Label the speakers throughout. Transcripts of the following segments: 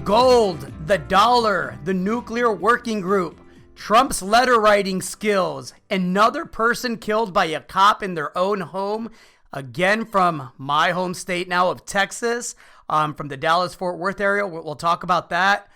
Speaker 1: Gold, the dollar, the nuclear working group, Trump's letter writing skills, another person killed by a cop in their own home, again from my home state now of Texas, from the Dallas-Fort Worth area. We'll talk about that.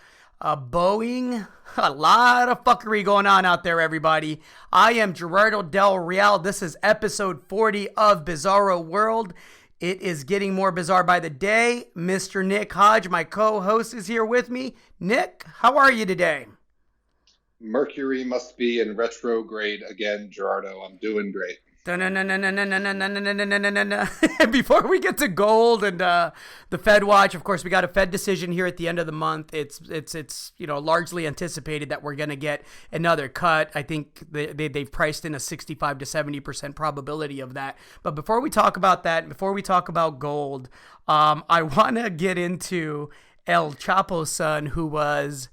Speaker 1: Boeing, a lot of fuckery going on out there, everybody. I am Gerardo Del Real. This is episode 40 of Bizarro World. It is getting more bizarre by the day. Mr. Nick Hodge, my co-host, is here with me. Nick, how are you today?
Speaker 2: Mercury must be in retrograde again, Gerardo. I'm doing great.
Speaker 1: Before we get to gold and the Fed watch, of course, we got a Fed decision here at the end of the month. It's largely anticipated that we're going to get another cut. I think they've priced in a 65 to 70% probability of that. But before we talk about that, before we talk about gold, I want to get into El Chapo's son, who was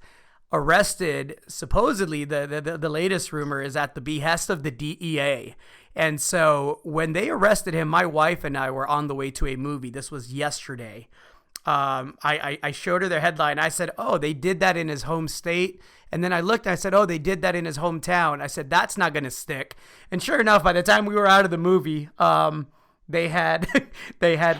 Speaker 1: arrested. Supposedly, the latest rumor is at the behest of the DEA. And so when they arrested him, my wife and I were on the way to a movie. This was yesterday. I showed her the headline. I said, oh, they did that in his home state. And then I looked and I said, oh, they did that in his hometown. I said, that's not going to stick. And sure enough, by the time we were out of the movie, they had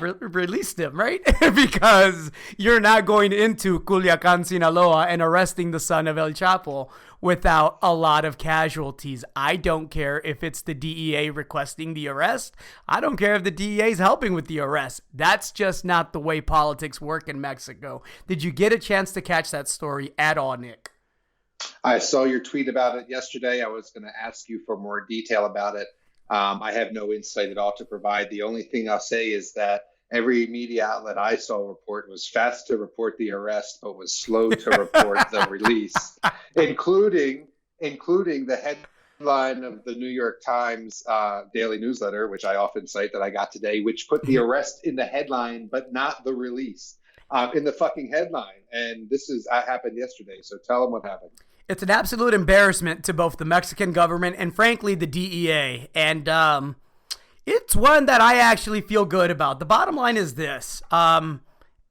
Speaker 1: released him, right? Because you're not going into Culiacan, Sinaloa and arresting the son of El Chapo without a lot of casualties. I don't care if it's the DEA requesting the arrest. I don't care if the DEA is helping with the arrest. That's just not the way politics work in Mexico. Did you get a chance to catch that story at all, Nick?
Speaker 2: I saw your tweet about it yesterday. I was going to ask you for more detail about it. I have no insight at all to provide. The only thing I'll say is that every media outlet I saw report was fast to report the arrest, but was slow to report the release, including the headline of the New York Times daily newsletter, which I often cite that I got today, which put the arrest in the headline, but not the release in the fucking headline. And this happened yesterday. So tell them what happened.
Speaker 1: It's an absolute embarrassment to both the Mexican government and, frankly, the DEA. And it's one that I actually feel good about. The bottom line is this. El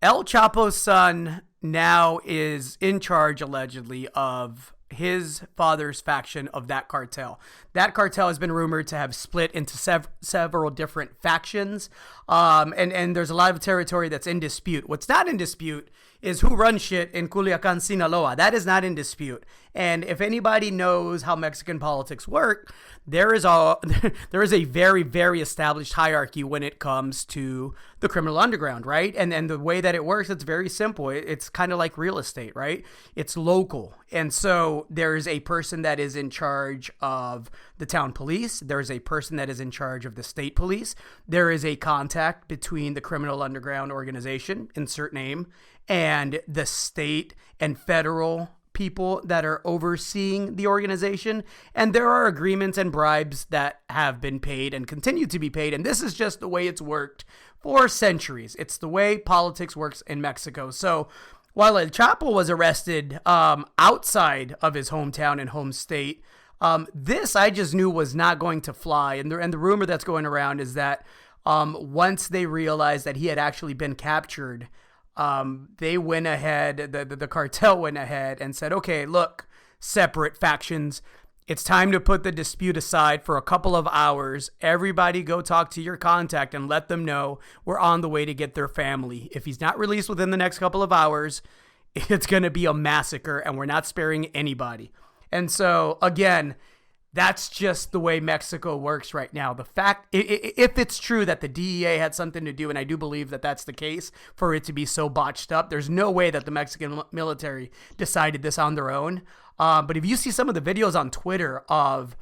Speaker 1: Chapo's son now is in charge, allegedly, of his father's faction of that cartel. That cartel has been rumored to have split into several different factions. And there's a lot of territory that's in dispute. What's not in dispute is who runs shit in Culiacan, Sinaloa. That is not in dispute. And if anybody knows how Mexican politics work, there is a very, very established hierarchy when it comes to the criminal underground, right? And the way that it works, it's very simple. It's kind of like real estate, right? It's local. And so there's a person that is in charge of the town police. There's a person that is in charge of the state police. There is a contact between the criminal underground organization, insert name, and the state and federal people that are overseeing the organization. And there are agreements and bribes that have been paid and continue to be paid. And this is just the way it's worked for centuries. It's the way politics works in Mexico. So while El Chapo was arrested outside of his hometown and home state, this I just knew was not going to fly. And the rumor that's going around is that once they realized that he had actually been captured, they went ahead, the cartel went ahead and said, okay, look, separate factions, it's time to put the dispute aside for a couple of hours. Everybody go talk to your contact and let them know we're on the way to get their family. If he's not released within the next couple of hours, it's going to be a massacre and we're not sparing anybody. And so, again, that's just the way Mexico works right now. The fact, if it's true that the DEA had something to do, and I do believe that that's the case, for it to be so botched up, there's no way that the Mexican military decided this on their own. But if you see some of the videos on Twitter of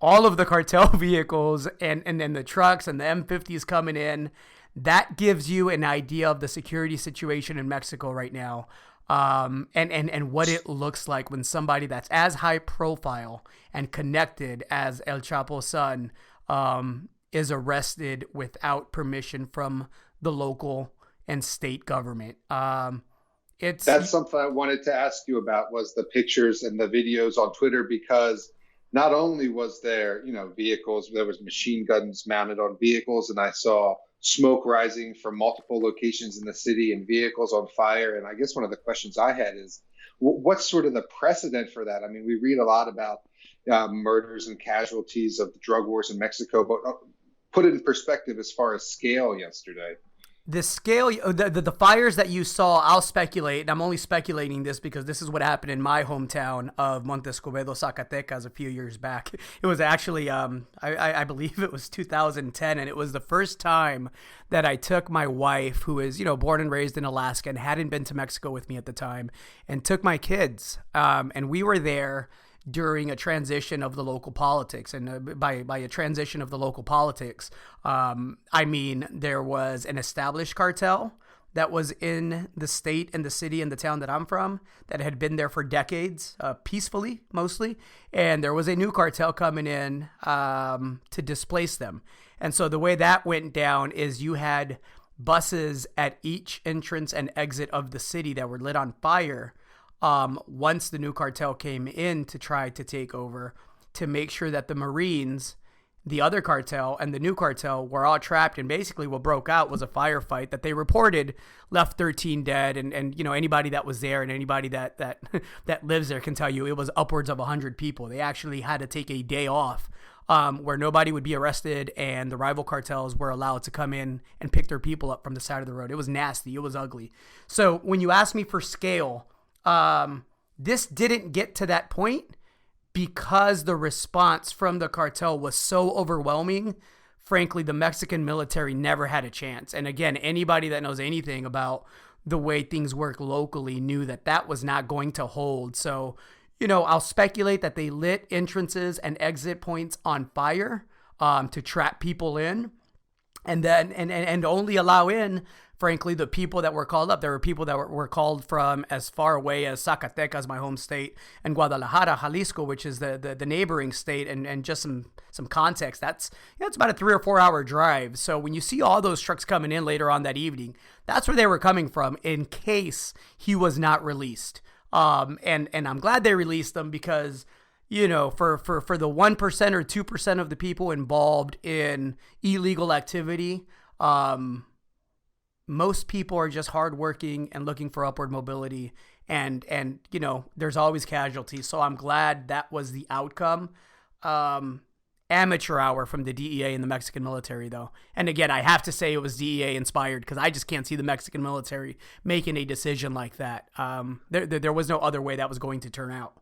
Speaker 1: all of the cartel vehicles and then the trucks and the M50s coming in, that gives you an idea of the security situation in Mexico right now. And what it looks like when somebody that's as high profile and connected as El Chapo's son is arrested without permission from the local and state government.
Speaker 2: That's something I wanted to ask you about, was the pictures and the videos on Twitter, because not only was there, vehicles, there was machine guns mounted on vehicles, and I saw smoke rising from multiple locations in the city and vehicles on fire. And I guess one of the questions I had is, what's sort of the precedent for that? I mean, we read a lot about murders and casualties of the drug wars in Mexico, but put it in perspective as far as scale yesterday.
Speaker 1: The scale, the fires that you saw, I'll speculate, and I'm only speculating this because this is what happened in my hometown of Montes Escobedo, Zacatecas, a few years back. It was actually, I believe it was 2010, and it was the first time that I took my wife, who is, born and raised in Alaska and hadn't been to Mexico with me at the time, and took my kids, and we were there during a transition of the local politics. And by a transition of the local politics, I mean there was an established cartel that was in the state and the city and the town that I'm from that had been there for decades, peacefully mostly. And there was a new cartel coming in to displace them. And so the way that went down is you had buses at each entrance and exit of the city that were lit on fire once the new cartel came in to try to take over, to make sure that the Marines, the other cartel, and the new cartel were all trapped. And basically what broke out was a firefight that they reported left 13 dead. And anybody that was there and anybody that that lives there can tell you it was upwards of 100 people. They actually had to take a day off where nobody would be arrested, and the rival cartels were allowed to come in and pick their people up from the side of the road. It was nasty. It was ugly. So when you ask me for scale, this didn't get to that point because the response from the cartel was so overwhelming. Frankly, the Mexican military never had a chance. And again, anybody that knows anything about the way things work locally knew that that was not going to hold. So, I'll speculate that they lit entrances and exit points on fire to trap people in, and then and only allow in, frankly, the people that were called up. There were people that were called from as far away as Zacatecas, my home state, and Guadalajara, Jalisco, which is the neighboring state. And just some context, that's it's about a 3 or 4 hour drive. So when you see all those trucks coming in later on that evening, that's where they were coming from in case he was not released. And I'm glad they released them because, for the 1% or 2% of the people involved in illegal activity, most people are just hardworking and looking for upward mobility, and there's always casualties. So I'm glad that was the outcome. Amateur hour from the DEA and the Mexican military, though. And again, I have to say it was DEA inspired because I just can't see the Mexican military making a decision like that. There was no other way that was going to turn out.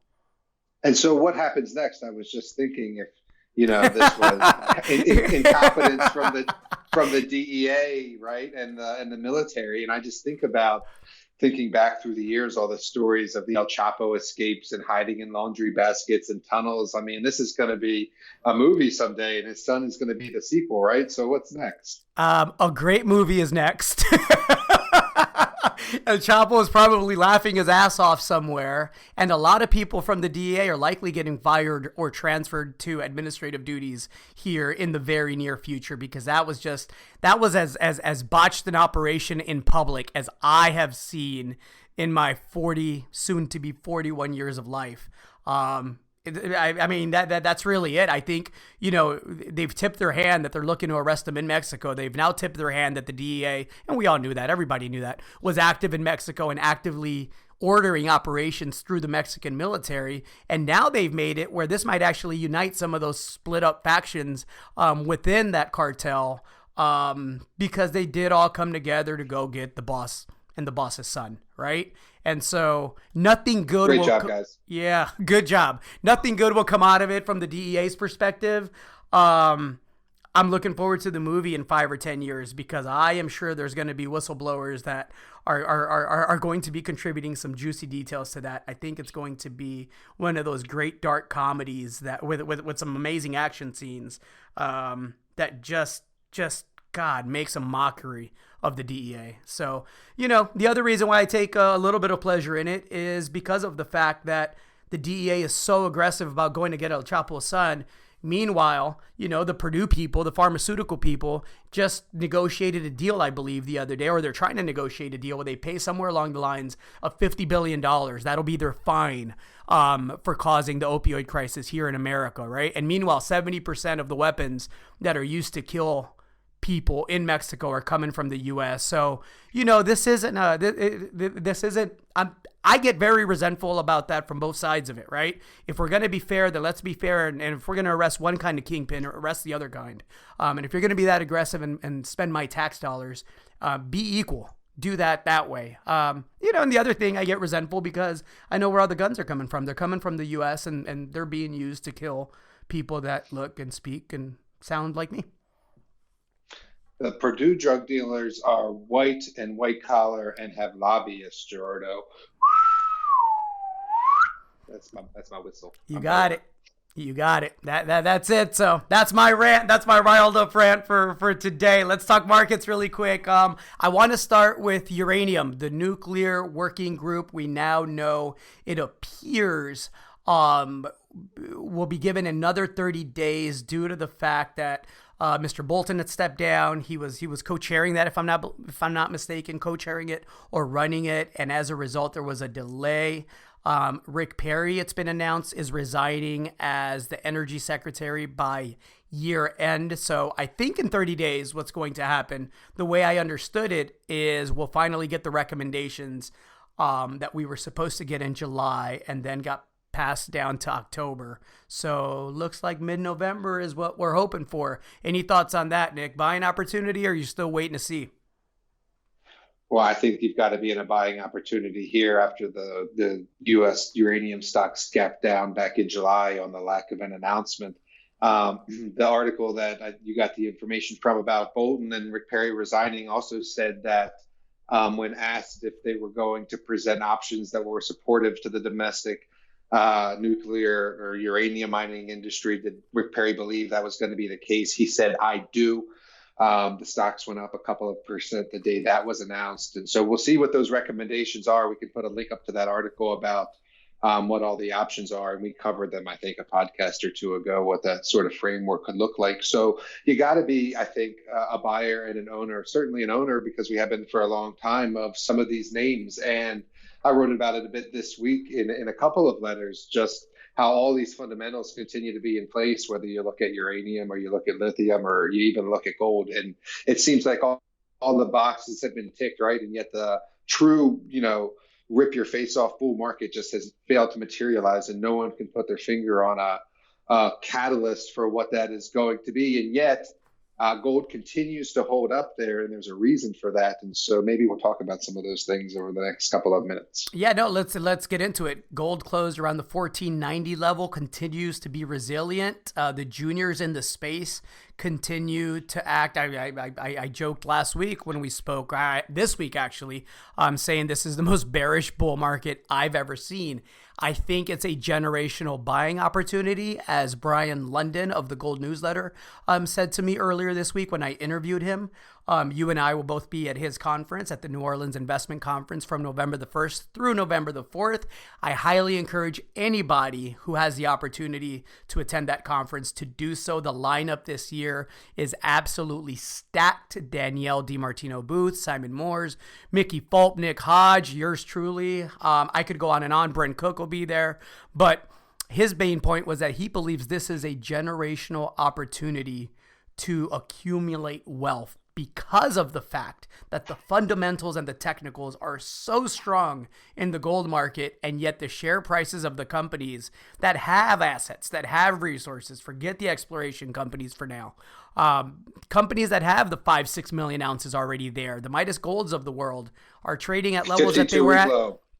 Speaker 2: And so what happens next? I was just thinking if, this was incompetence from the DEA, right, and the military. And I just thinking back through the years, all the stories of the El Chapo escapes and hiding in laundry baskets and tunnels. I mean, this is going to be a movie someday, and his son is going to be the sequel, right? So what's next?
Speaker 1: A great movie is next. El Chapo is probably laughing his ass off somewhere, and a lot of people from the DEA are likely getting fired or transferred to administrative duties here in the very near future, because that was as botched an operation in public as I have seen in my 40, soon to be 41 years of life. I mean, that's really it. I think, they've tipped their hand that they're looking to arrest them in Mexico. They've now tipped their hand that the DEA, and we all knew that, everybody knew that, was active in Mexico and actively ordering operations through the Mexican military. And now they've made it where this might actually unite some of those split up factions within that cartel, because they did all come together to go get the boss and the boss's son, right? And so nothing good
Speaker 2: Great job, guys.
Speaker 1: Yeah, good job. Nothing good will come out of it from the DEA's perspective. I'm looking forward to the movie in 5 or 10 years, because I am sure there's going to be whistleblowers that are going to be contributing some juicy details to that. I think it's going to be one of those great dark comedies that with some amazing action scenes that just God makes a mockery of the DEA. So, the other reason why I take a little bit of pleasure in it is because of the fact that the DEA is so aggressive about going to get El Chapo's son. Meanwhile, the PERU people, the pharmaceutical people, just negotiated a deal, I believe, the other day, or they're trying to negotiate a deal where they pay somewhere along the lines of $50 billion. That'll be their fine for causing the opioid crisis here in America, right? And meanwhile, 70% of the weapons that are used to kill people in Mexico are coming from the U.S. So, you know, this isn't, I get very resentful about that from both sides of it, right? If we're going to be fair, then let's be fair. And if we're going to arrest one kind of kingpin, arrest the other kind. And if you're going to be that aggressive and spend my tax dollars, be equal. Do that way. You know, and the other thing, I get resentful because I know where all the guns are coming from. They're coming from the U.S. and they're being used to kill people that look and speak and sound like me.
Speaker 2: The Purdue drug dealers are white and white collar and have lobbyists, Gerardo. That's my whistle.
Speaker 1: You got it. You got it. That's it. So that's my rant. That's my riled up rant for today. Let's talk markets really quick. I want to start with uranium, the nuclear working group. We now know it appears will be given another 30 days due to the fact that Mr. Bolton had stepped down. He was co-chairing that, if I'm not mistaken, co-chairing it or running it, and as a result, there was a delay. Rick Perry, it's been announced, is resigning as the energy secretary by year end. So I think in 30 days, what's going to happen, the way I understood it, is we'll finally get the recommendations that we were supposed to get in July and then got passed down to October. So looks like mid-November is what we're hoping for. Any thoughts on that, Nick? Buying opportunity, or are you still waiting to see?
Speaker 2: Well, I think you've got to be in a buying opportunity here after the U.S. uranium stocks gapped down back in July on the lack of an announcement. The article that you got the information from about Bolton and Rick Perry resigning also said that when asked if they were going to present options that were supportive to the domestic nuclear or uranium mining industry, did Rick Perry believe that was going to be the case? He said, I do. The stocks went up a couple of percent the day that was announced. And so we'll see what those recommendations are. We can put a link up to that article about what all the options are. And we covered them, I think, a podcast or two ago, what that sort of framework could look like. So you got to be, I think, a buyer and an owner, certainly an owner, because we have been for a long time, of some of these names. And I wrote about it a bit this week in a couple of letters, just how all these fundamentals continue to be in place, whether you look at uranium or you look at lithium or you even look at gold. And it seems like all the boxes have been ticked, right? And yet the true, rip your face off bull market just has failed to materialize, and no one can put their finger on a catalyst for what that is going to be. And yet gold continues to hold up there, and there's a reason for that. And so maybe we'll talk about some of those things over the next couple of minutes. Yeah, no,
Speaker 1: let's get into it. Gold closed around the 1490 level, continues to be resilient. The juniors in the space continue to act. I joked last week when we spoke, this week actually, saying this is the most bearish bull market I've ever seen. I think it's a generational buying opportunity, as Brian London of the Gold Newsletter said to me earlier this week when I interviewed him. You and I will both be at his conference, at the New Orleans Investment Conference, from November the 1st through November the 4th. I highly encourage anybody who has the opportunity to attend that conference to do so. The lineup this year is absolutely stacked. Danielle DiMartino Booth, Simon Moores, Mickey Fulp, Nick Hodge, yours truly. I could go on and on. Brent Cook will be there. But his main point was that he believes this is a generational opportunity to accumulate wealth, because of the fact that the fundamentals and the technicals are so strong in the gold market, and yet the share prices of the companies that have assets, that have resources, forget the exploration companies for now, companies that have the 5-6 million ounces already there, the Midas Golds of the world, are trading at levels that they were at.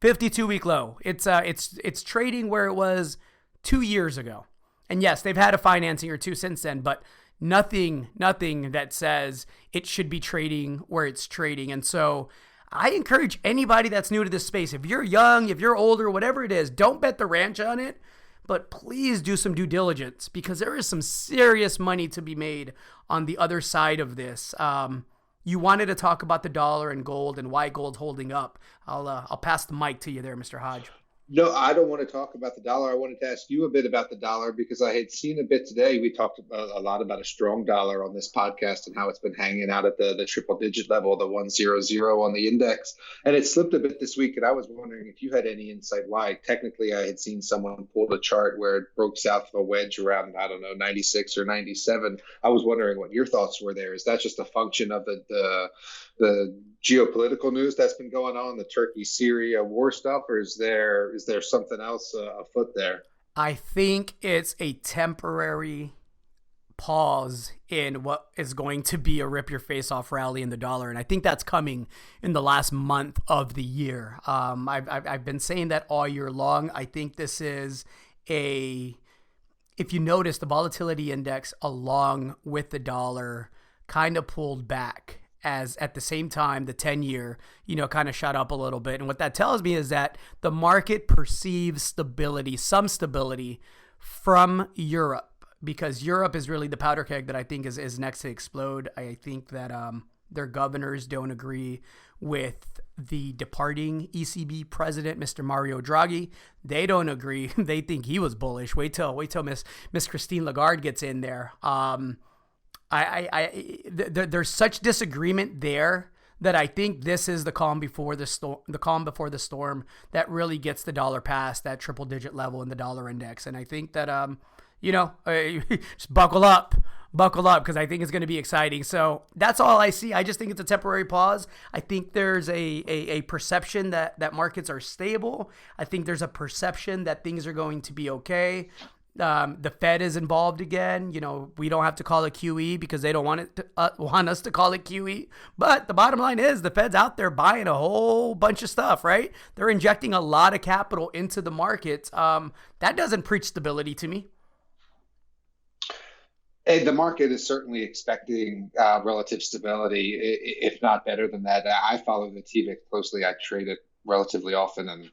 Speaker 1: 52-week low. It's trading where it was 2 years ago. And yes, they've had a financing or two since then, but nothing that says it should be trading where it's trading. And so I encourage anybody that's new to this space, if you're young, if you're older, whatever it is, don't bet the ranch on it, but please do some due diligence, because there is some serious money to be made on the other side of this. You wanted to talk about the dollar and gold and why gold's holding up. I'll pass the mic to you there, Mr. Hodge.
Speaker 2: No, I don't want to talk about the dollar. I wanted to ask you a bit about the dollar because I had seen a bit today. We talked about, a lot about a strong dollar on this podcast and how it's been hanging out at the triple digit level, the 100 on the index. And it slipped a bit this week. And I was wondering if you had any insight why. Technically, I had seen someone pull a chart where it broke south of a wedge around, I don't know, 96 or 97. I was wondering what your thoughts were there. Is that just a function of the geopolitical news that's been going on, the Turkey-Syria war stuff, or is there something else afoot there?
Speaker 1: I think it's a temporary pause in what is going to be a rip your face off rally in the dollar, and I think that's coming in the last month of the year. I've been saying that all year long. I think this is if you notice, the volatility index along with the dollar kind of pulled back, as at the same time the 10-year kind of shot up a little bit. And what that tells me is that the market perceives stability, some stability, from Europe, because Europe is really the powder keg that I think is next to explode. I think that their governors don't agree with the departing ECB president, Mr. Mario Draghi. They don't agree. They think he was bullish. Wait till Miss Christine Lagarde gets in there. There's such disagreement there that I think this is the calm before the storm. The calm before the storm that really gets the dollar past that triple digit level in the dollar index. And I think that just buckle up, because I think it's going to be exciting. So that's all I see. I just think it's a temporary pause. I think there's a perception that markets are stable. I think there's a perception that things are going to be okay. The Fed is involved again. We don't have to call it QE because they don't want us to call it QE. But the bottom line is the Fed's out there buying a whole bunch of stuff, right? They're injecting a lot of capital into the markets. That doesn't preach stability to me.
Speaker 2: And the market is certainly expecting relative stability, if not better than that. I follow the TVIX closely. I trade it relatively often, and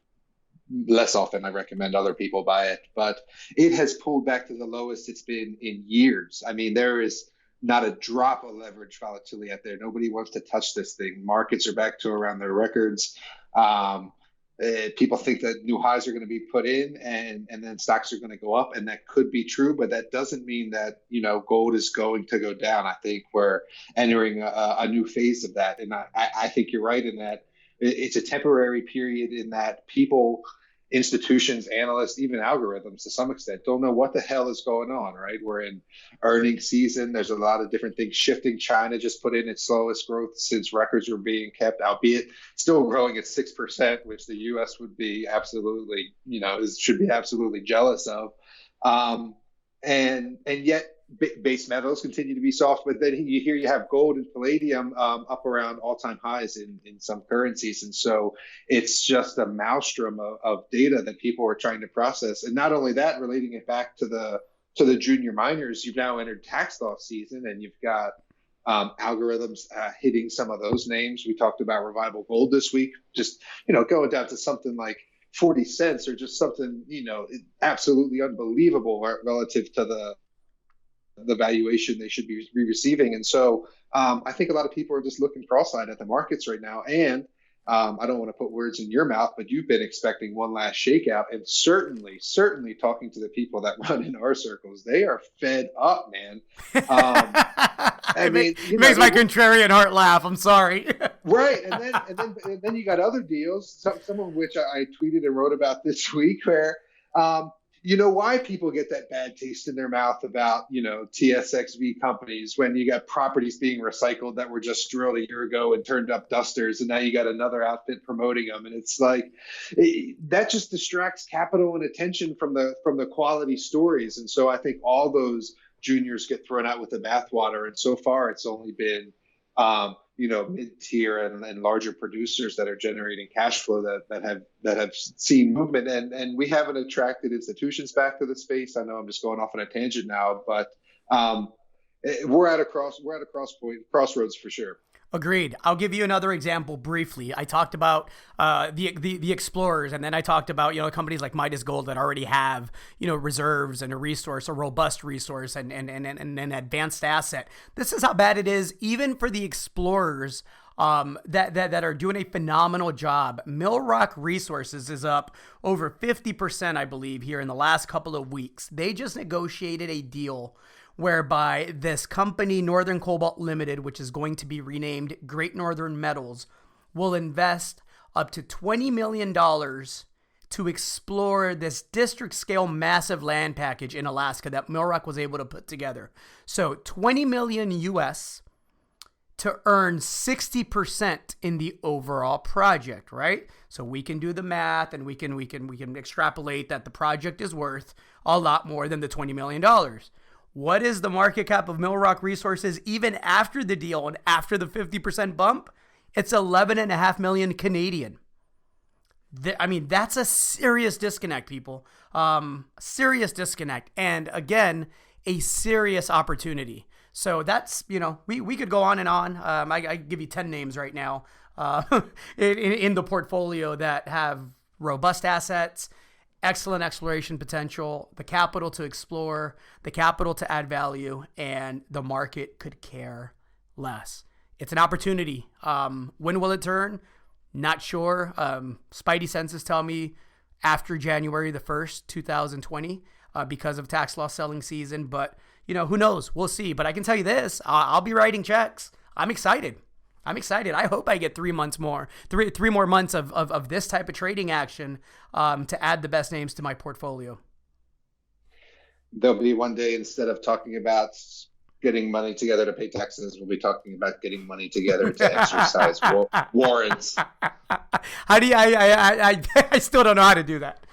Speaker 2: less often I recommend other people buy it, but it has pulled back to the lowest it's been in years. I mean, there is not a drop of leverage volatility out there. Nobody wants to touch this thing. Markets are back to around their records. People think that new highs are going to be put in, and then stocks are going to go up, and that could be true, but that doesn't mean that gold is going to go down. I think we're entering a new phase of that, and I think you're right in that. It's a temporary period in that people, institutions, analysts, even algorithms to some extent don't know what the hell is going on, right? We're in earnings season. There's a lot of different things shifting. China just put in its slowest growth since records were being kept, albeit still growing at 6%, which the U.S. would be absolutely, should be absolutely jealous of. And yet base metals continue to be soft, but then you have gold and palladium up around all-time highs in some currencies, and so it's just a maelstrom of data that people are trying to process. And not only that, relating it back to the junior miners, you've now entered tax loss season, and you've got algorithms hitting some of those names. We talked about Revival Gold this week, just going down to something like 40 cents, or just something absolutely unbelievable relative to the valuation they should be receiving. And so I think a lot of people are just looking cross-eyed at the markets right now. And I don't want to put words in your mouth, but you've been expecting one last shakeout. And certainly talking to the people that run in our circles, they are fed up, man.
Speaker 1: It makes my contrarian heart laugh. I'm sorry.
Speaker 2: Right. And then you got other deals, some of which I tweeted and wrote about this week, where why people get that bad taste in their mouth about, TSX-V companies when you got properties being recycled that were just drilled a year ago and turned up dusters, and now you got another outfit promoting them. And it's like, that just distracts capital and attention from the quality stories. And so I think all those juniors get thrown out with the bathwater. And so far it's only been, mid-tier and larger producers that are generating cash flow that have seen movement, and we haven't attracted institutions back to the space. I know I'm just going off on a tangent now, but we're at a crossroads for sure.
Speaker 1: Agreed. I'll give you another example briefly. I talked about the explorers, and then I talked about companies like Midas Gold that already have reserves and a robust resource and an advanced asset. This is how bad it is even for the explorers that are doing a phenomenal job. Millrock Resources is up over 50%, I believe, here in the last couple of weeks. They just negotiated a deal whereby this company, Northern Cobalt Limited, which is going to be renamed Great Northern Metals, will invest up to $20 million to explore this district-scale massive land package in Alaska that Millrock was able to put together. So $20 million US to earn 60% in the overall project, right? So we can do the math and we can extrapolate that the project is worth a lot more than the $20 million. What is the market cap of Millrock Resources even after the deal and after the 50% bump? It's 11.5 million Canadian. I mean, that's a serious disconnect, people. Serious disconnect. And again, a serious opportunity. So that's, we could go on and on. I give you 10 names right now in the portfolio that have robust assets, excellent exploration potential, the capital to explore, the capital to add value, and the market could care less. It's an opportunity. When will it turn? Not sure. Spidey senses tell me after January the 1st, 2020, because of tax loss selling season. But, who knows? We'll see. But I can tell you this. I'll be writing checks. I'm excited. I hope I get 3 months more, three more months of this type of trading action to add the best names to my portfolio.
Speaker 2: There'll be one day, instead of talking about getting money together to pay taxes, we'll be talking about getting money together to exercise warrants.
Speaker 1: How do you, I still don't know how to do that.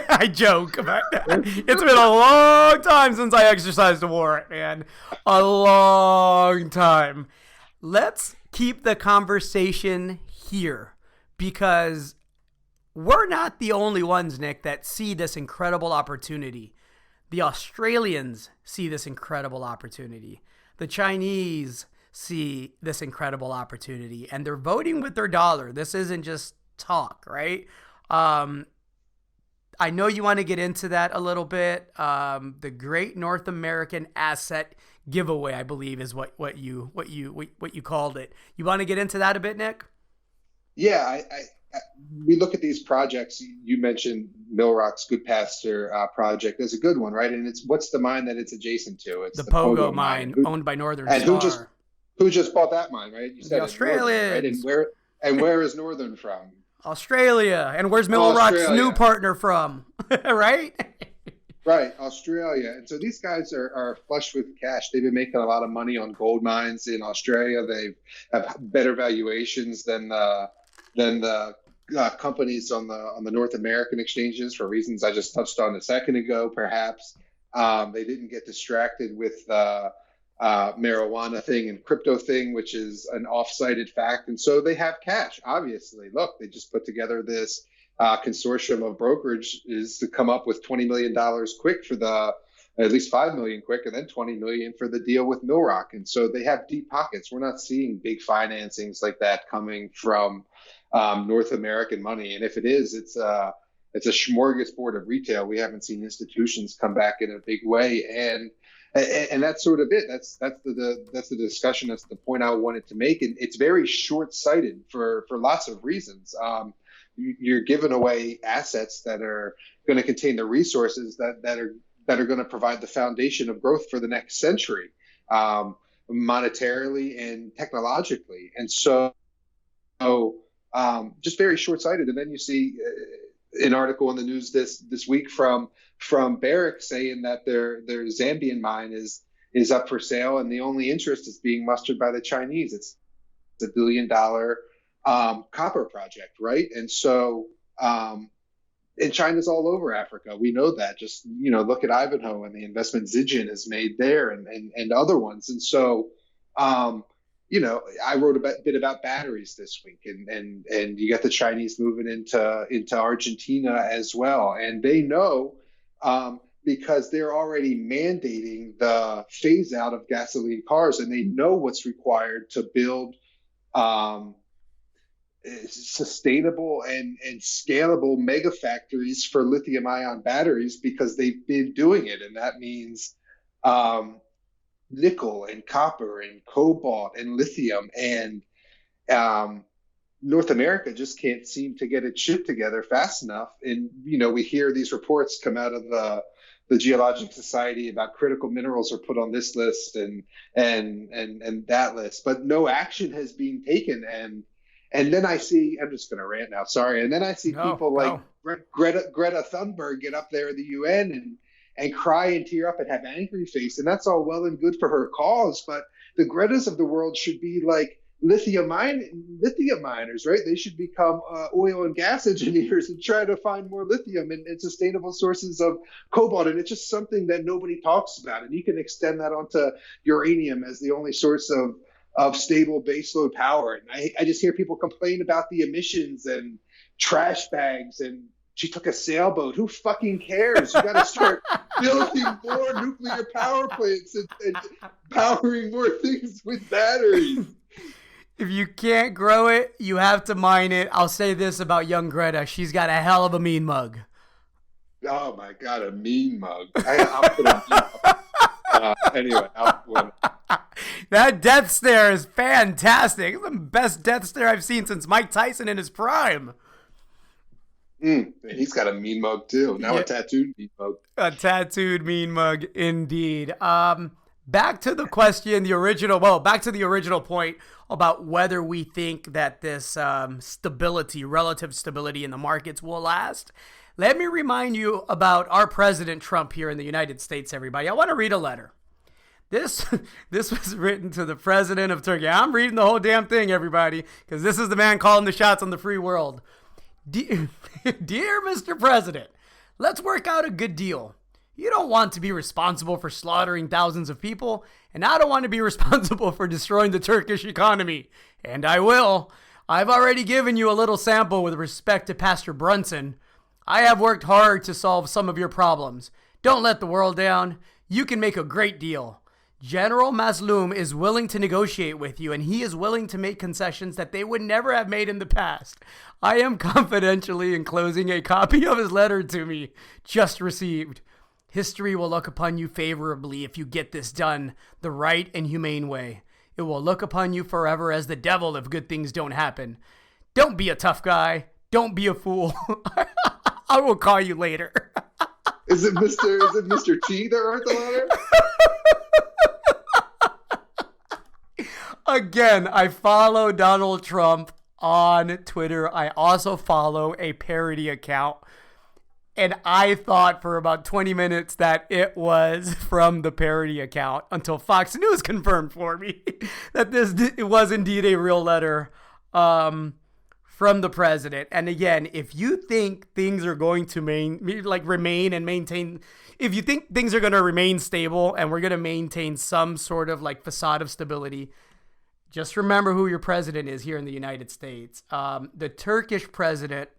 Speaker 1: I joke, but it's been a long time since I exercised a warrant, man. A long time. Let's keep the conversation here because we're not the only ones, Nick, that see this incredible opportunity. The Australians see this incredible opportunity. The Chinese see this incredible opportunity, and they're voting with their dollar. This isn't just talk, right? I know you want to get into that a little bit. The Great North American Asset Giveaway, I believe, is what you called it. You want to get into that a bit, Nick?
Speaker 2: Yeah, we look at these projects. You mentioned Millrock's Goodpaster project. There's a good one, right? And what's the mine that it's adjacent to? It's
Speaker 1: the Pogo mine owned by Northern Star.
Speaker 2: Who just bought that mine, right? You said
Speaker 1: Australians.
Speaker 2: Right? And where is Northern from?
Speaker 1: Australia. And where's Millrock's new partner from? Right?
Speaker 2: Right, Australia. And so these guys are flush with cash. They've been making a lot of money on gold mines in Australia. They have better valuations than the companies on the North American exchanges for reasons I just touched on a second ago, perhaps. They didn't get distracted with marijuana thing and crypto thing, which is an off-cited fact. And so they have cash, obviously. Look, they just put together this consortium of brokerage is to come up with $20 million quick for at least $5 million quick, and then $20 million for the deal with Millrock. And so they have deep pockets. We're not seeing big financings like that coming from North American money. And if it is, it's a smorgasbord of retail. We haven't seen institutions come back in a big way. And that's sort of it. That's the discussion. That's the point I wanted to make. And it's very short-sighted for lots of reasons. You're giving away assets that are going to contain the resources that are going to provide the foundation of growth for the next century, monetarily and technologically. And so just very short-sighted. And then you see an article in the news this week from Barrick saying that their Zambian mine is up for sale, and the only interest is being mustered by the Chinese. It's a $1 billion copper project, right? And so and China's all over Africa. We know that. Just look at Ivanhoe and the investment Zijin has made there, and other ones. And so I wrote a bit about batteries this week, and you got the Chinese moving into Argentina as well, and they know because they're already mandating the phase out of gasoline cars, and they know what's required to build sustainable and scalable mega factories for lithium ion batteries because they've been doing it, and that means nickel and copper and cobalt and lithium and North America just can't seem to get its shit together fast enough. And, we hear these reports come out of the Geologic Society about critical minerals are put on this list and that list, but no action has been taken. And then I see, I'm just going to rant now, sorry. And then I see people like Greta Thunberg get up there in the UN and cry and tear up and have angry face. And that's all well and good for her cause. But the Gretas of the world should be like lithium miners, right? They should become oil and gas engineers and try to find more lithium and sustainable sources of cobalt. And it's just something that nobody talks about. And you can extend that onto uranium as the only source of stable baseload power. And I just hear people complain about the emissions and trash bags and she took a sailboat. Who fucking cares? You got to start building more nuclear power plants and powering more things with batteries.
Speaker 1: If you can't grow it, you have to mine it. I'll say this about young Greta. She's got a hell of a mean mug.
Speaker 2: Oh, my God, a mean mug. I'll put a mean mug. Anyway,
Speaker 1: that death stare is fantastic. It's the best death stare I've seen since Mike Tyson in his prime.
Speaker 2: He's got a mean mug too. Now a tattooed mean mug.
Speaker 1: A tattooed mean mug, indeed. Back to the question, back to the original point about whether we think that this relative stability in the markets will last. Let me remind you about our President Trump here in the United States, everybody. I want to read a letter. This was written to the president of Turkey. I'm reading the whole damn thing, everybody, because this is the man calling the shots on the free world. Dear Mr. President, let's work out a good deal. You don't want to be responsible for slaughtering thousands of people, and I don't want to be responsible for destroying the Turkish economy. And I will. I've already given you a little sample with respect to Pastor Brunson. I have worked hard to solve some of your problems. Don't let the world down. You can make a great deal. General Mazloum is willing to negotiate with you, and he is willing to make concessions that they would never have made in the past. I am confidentially enclosing a copy of his letter to me, just received. History will look upon you favorably if you get this done the right and humane way. It will look upon you forever as the devil if good things don't happen. Don't be a tough guy. Don't be a fool. I will call you later.
Speaker 2: Is it Mr. T that wrote the letter?
Speaker 1: Again, I follow Donald Trump on Twitter. I also follow a parody account. And I thought for about 20 minutes that it was from the parody account until Fox News confirmed for me that it was indeed a real letter from the president. And again, if you think things are going to remain and maintain, if you think things are going to remain stable and we're going to maintain some sort of like facade of stability, just remember who your president is here in the United States. The Turkish president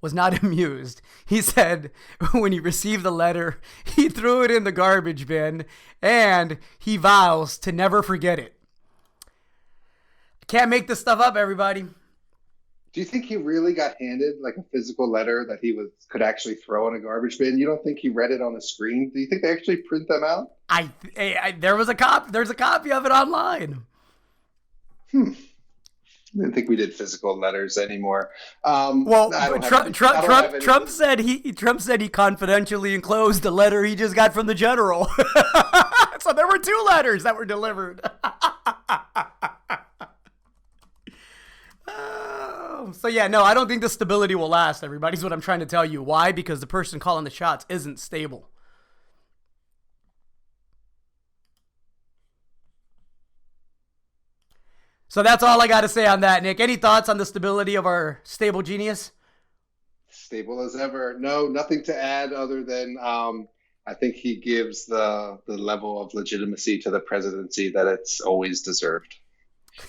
Speaker 1: was not amused. He said when he received the letter, he threw it in the garbage bin and he vows to never forget it. I can't make this stuff up, everybody.
Speaker 2: Do you think he really got handed like a physical letter that he could actually throw in a garbage bin? You don't think he read it on a screen? Do you think they actually print them out?
Speaker 1: There's a copy of it online.
Speaker 2: I didn't think we did physical letters anymore.
Speaker 1: Trump said he confidentially enclosed the letter he just got from the general. So there were 2 letters that were delivered. So yeah, no, I don't think the stability will last, everybody, is what I'm trying to tell you. Why? Because the person calling the shots isn't stable. So that's all I got to say on that, Nick. Any thoughts on the stability of our stable genius?
Speaker 2: Stable as ever. No, nothing to add other than I think he gives the level of legitimacy to the presidency that it's always deserved.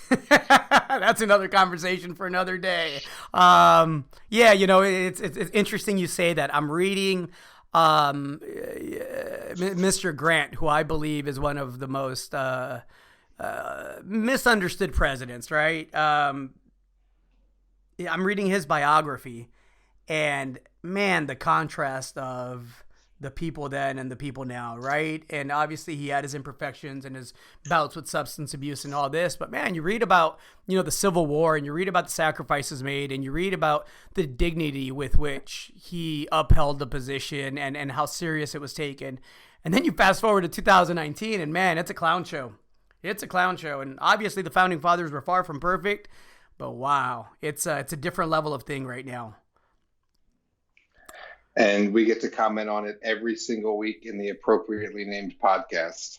Speaker 1: That's another conversation for another day. Yeah, it's interesting you say that. I'm reading Mr. Grant, who I believe is one of the most misunderstood presidents, right? I'm reading his biography, and man, the contrast of the people then and the people now, right? And obviously he had his imperfections and his bouts with substance abuse and all this, but man, you read about, the Civil War, and you read about the sacrifices made, and you read about the dignity with which he upheld the position and how serious it was taken. And then you fast forward to 2019, and man, it's a clown show. It's a clown show. And obviously the founding fathers were far from perfect, but wow, it's a different level of thing right now.
Speaker 2: And we get to comment on it every single week in the appropriately named podcast.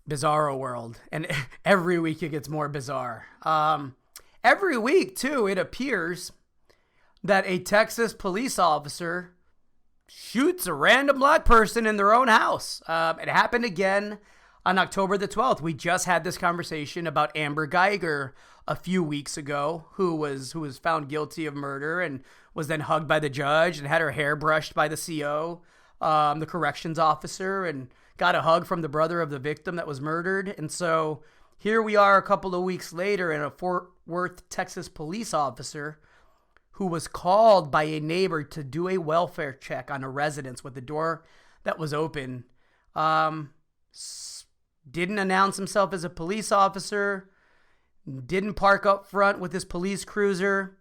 Speaker 1: Bizarro World. And every week it gets more bizarre. Every week, too, it appears that a Texas police officer shoots a random black person in their own house. It happened again on October the 12th. We just had this conversation about Amber Geiger a few weeks ago, who was found guilty of murder and was then hugged by the judge and had her hair brushed by the CO, the corrections officer, and got a hug from the brother of the victim that was murdered. And so here we are a couple of weeks later, and a Fort Worth, Texas police officer who was called by a neighbor to do a welfare check on a residence with the door that was open, didn't announce himself as a police officer, didn't park up front with his police cruiser.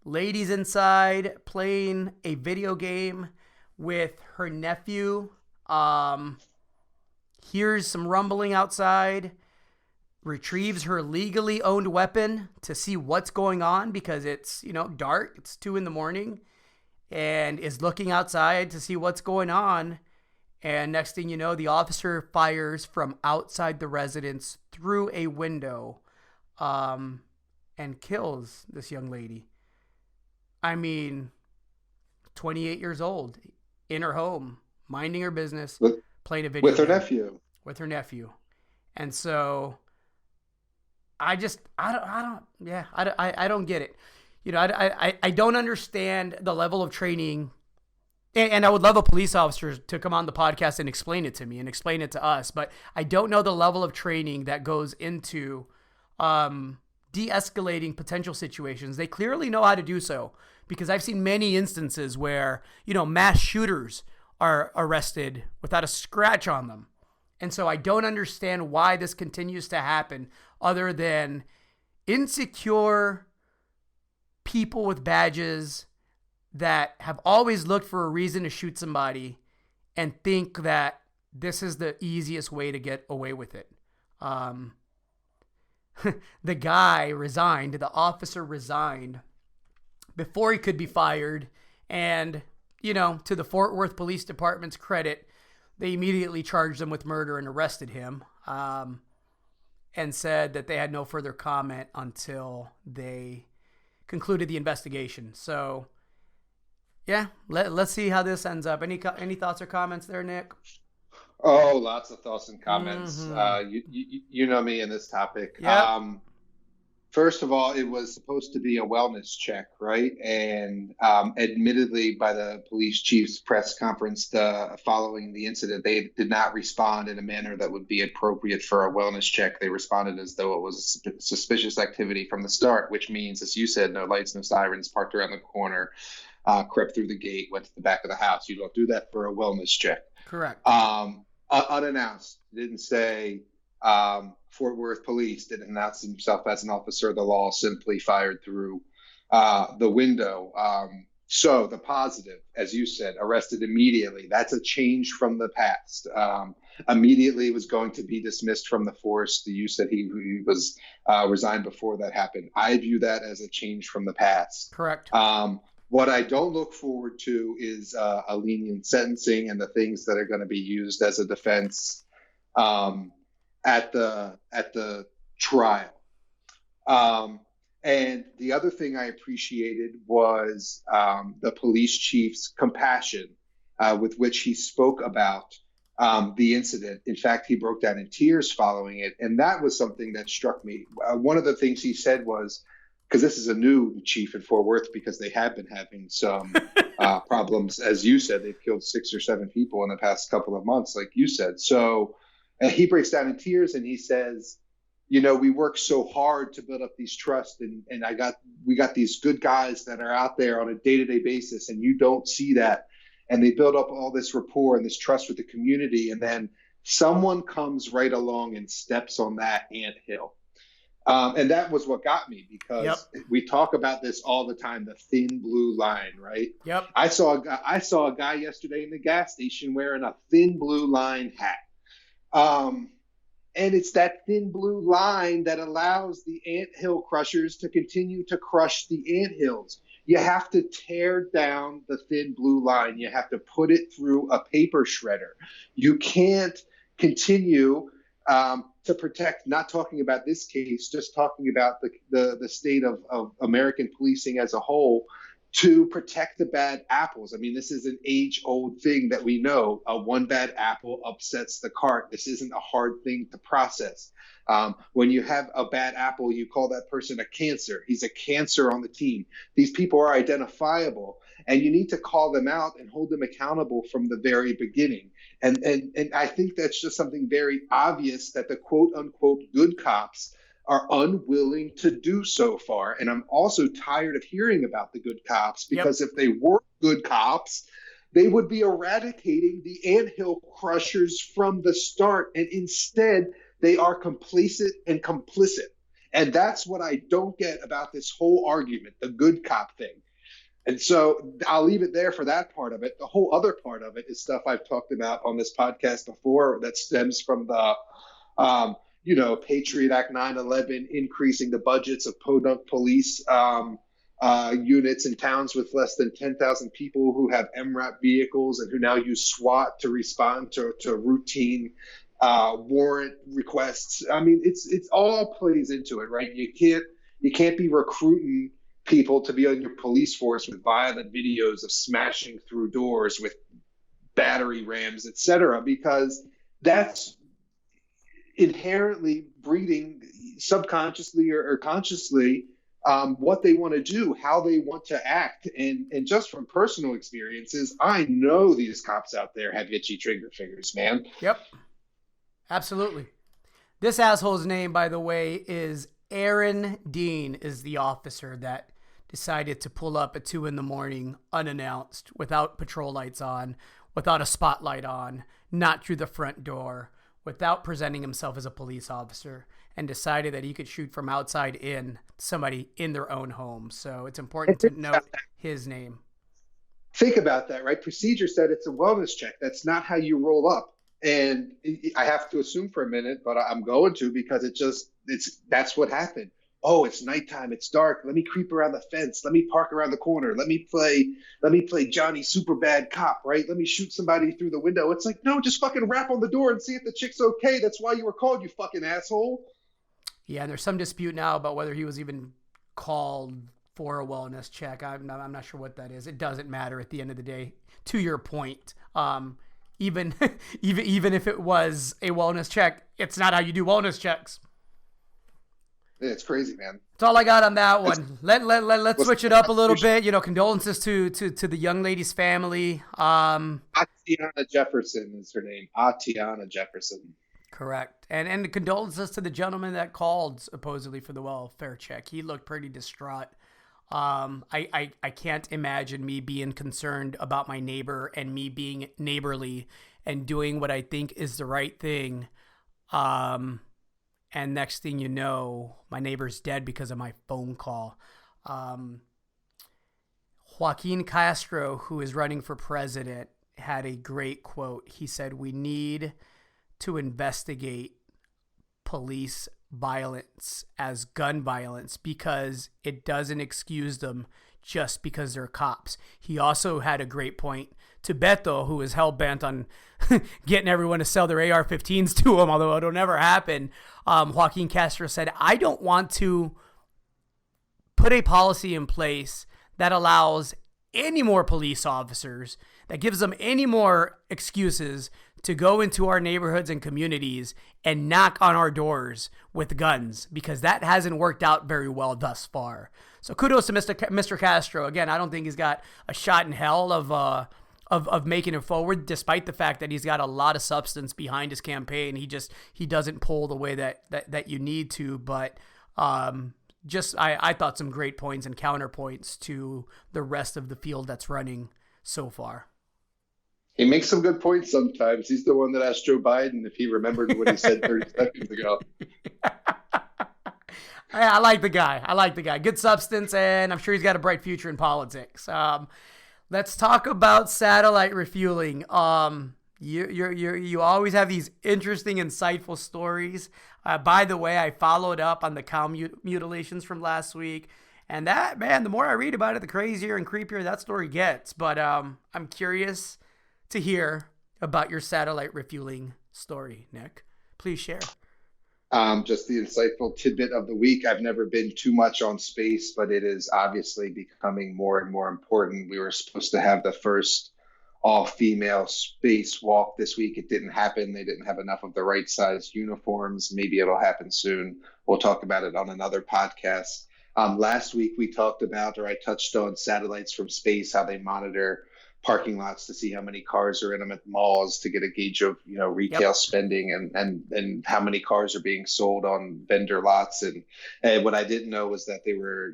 Speaker 1: Ladies inside playing a video game with her nephew. Hears some rumbling outside. Retrieves her legally owned weapon to see what's going on because it's, dark. It's 2 a.m. and is looking outside to see what's going on. And next thing you know, the officer fires from outside the residence through a window, and kills this young lady. 28 years old, in her home, minding her business, playing a video
Speaker 2: with her
Speaker 1: game.
Speaker 2: nephew.
Speaker 1: With her nephew. And so I don't get it. I don't understand the level of training. And I would love a police officer to come on the podcast and explain it to me and explain it to us. But I don't know the level of training that goes into de-escalating potential situations. They clearly know how to do so, because I've seen many instances where, mass shooters are arrested without a scratch on them. And so I don't understand why this continues to happen, other than insecure people with badges that have always looked for a reason to shoot somebody and think that this is the easiest way to get away with it. The guy resigned, the officer resigned before he could be fired. And, to the Fort Worth Police Department's credit, they immediately charged him with murder and arrested him, and said that they had no further comment until they concluded the investigation. So, yeah, let's see how this ends up. Any thoughts or comments there, Nick?
Speaker 2: Oh, lots of thoughts and comments.
Speaker 1: Mm-hmm.
Speaker 2: You know me in this topic.
Speaker 1: Yep.
Speaker 2: First of all, it was supposed to be a wellness check, right? And admittedly, by the police chief's press conference following the incident, they did not respond in a manner that would be appropriate for a wellness check. They responded as though it was a suspicious activity from the start, which means, as you said, no lights, no sirens, parked around the corner, crept through the gate, went to the back of the house. You don't do that for a wellness check.
Speaker 1: Correct.
Speaker 2: Unannounced. Didn't say Fort Worth Police didn't announce himself as an officer of the law, simply fired through the window. So the positive, as you said, arrested immediately. That's a change from the past. Immediately was going to be dismissed from the force. You said he was resigned before that happened. I view that as a change from the past.
Speaker 1: Correct.
Speaker 2: What I don't look forward to is a lenient sentencing and the things that are going to be used as a defense at the trial. And the other thing I appreciated was the police chief's compassion with which he spoke about the incident. In fact, he broke down in tears following it. And that was something that struck me. One of the things he said was, because this is a new chief in Fort Worth, because they have been having some problems. As you said, they've killed 6 or 7 people in the past couple of months, like you said. So he breaks down in tears and he says, we work so hard to build up these trust, and we got these good guys that are out there on a day-to-day basis, and you don't see that. and they build up all this rapport and this trust with the community, and then someone comes right along and steps on that anthill. And that was what got me, because we talk about this all the time, the thin blue line, right?
Speaker 1: Yep.
Speaker 2: I saw a guy yesterday in the gas station wearing a thin blue line hat. And it's that thin blue line that allows the anthill crushers to continue to crush the anthills. You have to tear down the thin blue line. You have to put it through a paper shredder. You can't continue to protect, not talking about this case, just talking about the state of American policing as a whole, to protect the bad apples. I mean, this is an age-old thing that we know. One bad apple upsets the cart. This isn't a hard thing to process. When you have a bad apple, you call that person a cancer. He's a cancer on the team. These people are identifiable, and you need to call them out and hold them accountable from the very beginning. And I think that's just something very obvious that the quote-unquote good cops are unwilling to do so far. And I'm also tired of hearing about the good cops, because if they were good cops, they would be eradicating the anthill crushers from the start. And instead, they are complacent and complicit. And that's what I don't get about this whole argument, the good cop thing. And so I'll leave it there for that part of it. The whole other part of it is stuff I've talked about on this podcast before that stems from the Patriot Act 9/11, increasing the budgets of podunk police units in towns with less than 10,000 people who have MRAP vehicles and who now use SWAT to respond to routine warrant requests. I mean, it's all plays into it, right? You can't be recruiting people to be on your police force with violent videos of smashing through doors with battery rams, etc., because that's inherently breeding subconsciously or consciously what they want to do, how they want to act. And just from personal experiences, I know these cops out there have itchy trigger fingers, man.
Speaker 1: Yep. Absolutely. This asshole's name, by the way, is Aaron Dean, is the officer that decided to pull up at 2 a.m. unannounced, without patrol lights on, without a spotlight on, not through the front door, without presenting himself as a police officer, and decided that he could shoot from outside in somebody in their own home. So it's important to note his name.
Speaker 2: Think about that, right? Procedure said it's a wellness check. That's not how you roll up. And I have to assume for a minute, but I'm going to, because that's what happened. Oh, it's nighttime. It's dark. Let me creep around the fence. Let me park around the corner. Let me play Johnny Superbad Cop, right? Let me shoot somebody through the window. It's like, no, just fucking rap on the door and see if the chick's okay. That's why you were called, you fucking asshole.
Speaker 1: Yeah, and there's some dispute now about whether he was even called for a wellness check. I'm not sure what that is. It doesn't matter at the end of the day. To your point, even if it was a wellness check, it's not how you do wellness checks.
Speaker 2: Yeah, it's crazy, man.
Speaker 1: That's all I got on that one. Let's switch it up a little bit. Condolences to the young lady's family.
Speaker 2: Atiana Jefferson is her name. Atiana Jefferson.
Speaker 1: Correct. And condolences to the gentleman that called supposedly for the welfare check. He looked pretty distraught. I can't imagine me being concerned about my neighbor and me being neighborly and doing what I think is the right thing. And next thing you know, my neighbor's dead because of my phone call. Joaquin Castro, who is running for president, had a great quote. He said, "We need to investigate police violence as gun violence because it doesn't excuse them just because they're cops." He also had a great point to Beto, who is hell-bent on getting everyone to sell their AR-15s to him, although it'll never happen. Joaquin Castro said, "I don't want to put a policy in place that allows any more police officers, that gives them any more excuses to go into our neighborhoods and communities and knock on our doors with guns, because that hasn't worked out very well thus far." So kudos to Mr. Castro. Again, I don't think he's got a shot in hell of making it forward, despite the fact that he's got a lot of substance behind his campaign. He doesn't pull the way that you need to, but I thought some great points and counterpoints to the rest of the field that's running so far.
Speaker 2: He makes some good points sometimes. He's the one that asked Joe Biden if he remembered what he said 30 seconds ago.
Speaker 1: I like the guy. I like the guy. Good substance, and I'm sure he's got a bright future in politics. Let's talk about satellite refueling. You always have these interesting, insightful stories. By the way, I followed up on the cow mutilations from last week. And that, man, the more I read about it, the crazier and creepier that story gets. But I'm curious to hear about your satellite refueling story, Nick. Please share.
Speaker 2: Just the insightful tidbit of the week. I've never been too much on space, but it is obviously becoming more and more important. We were supposed to have the first all-female spacewalk this week. It didn't happen. They didn't have enough of the right size uniforms. Maybe it'll happen soon. We'll talk about it on another podcast. Last week we talked about, or I touched on, satellites from space, how they monitor parking lots to see how many cars are in them at malls to get a gauge of, retail spending and how many cars are being sold on vendor lots. And what I didn't know was that they were,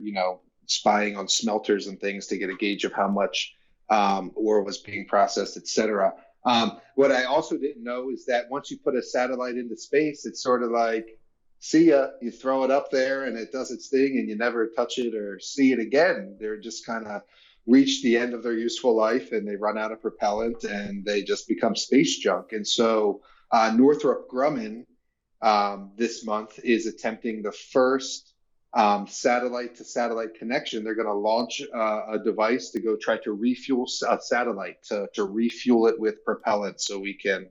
Speaker 2: spying on smelters and things to get a gauge of how much ore was being processed, et cetera. What I also didn't know is that once you put a satellite into space, it's sort of like, see ya, you throw it up there and it does its thing and you never touch it or see it again. They're just kind of reach the end of their useful life and they run out of propellant and they just become space junk. And so Northrop Grumman this month is attempting the first satellite to satellite connection. They're going to launch a device to go try to refuel a satellite, to refuel it with propellant so we can